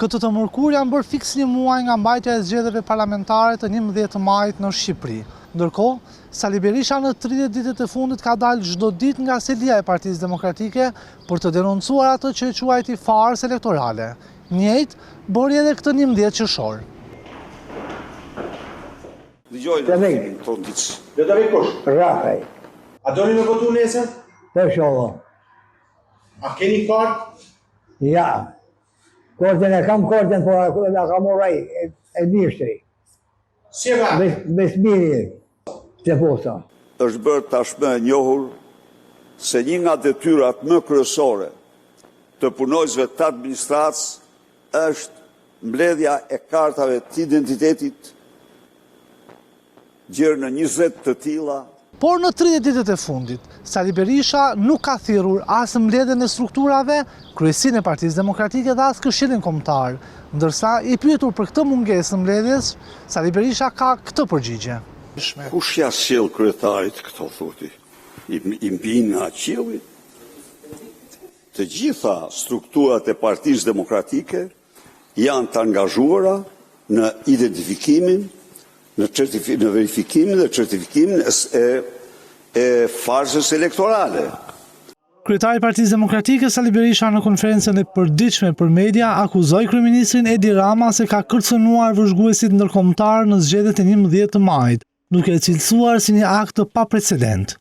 Këtë të mërkur janë bërë fiks një muaj nga mbajtja e zgjedhjeve parlamentare të 11 majit në Shqipëri. Ndërkohë, Sali Berisha në 30 ditët e fundit ka dalë çdo ditë nga selia e Partisë Demokratike për të denoncuar atë që e quajti farsë elektorale. Njëjtë bëri edhe këtë 11 qershor. Dëgjoj në tonë ditë. Do të vikosh? Rafaj. A doni me votu nesër? Të shohë. A keni kartë? Ja. Kortën e kam kortën, por e kam oraj e dishtri. Si e ka? Besmiri, që posa. Është bërë tashmë e njohur se një nga detyrat më kryesore të punojësve të administratës është mbledhja e kartave të identitetit gjerë në 20 të tilla. Por në 30 ditët e fundit, Sali Berisha nuk ka thirrur as mbledhjen e strukturave, kryesinë e Partisë Demokratike dhe as Këshillin Kombëtar, ndërsa i pyetur për këtë mungesë mbledhjes, Sali Berisha ka këtë përgjigje. Kush ja sjell kryetarit këto thotë? I mbin nga qielli? Të gjitha strukturat e Partisë Demokratike janë të angazhuara në identifikimin, në verifikimin dhe certifikimin e farsës elektorale. Kryetari i Partisë Demokratike Sali Berisha në konferencën e përditshme për media akuzoi kryeministrin Edi Rama se ka kërcënuar vëzhguesit ndërkombëtar në zgjedhjet e 11 të majit, duke e cilësuar si një akt të paprecedent.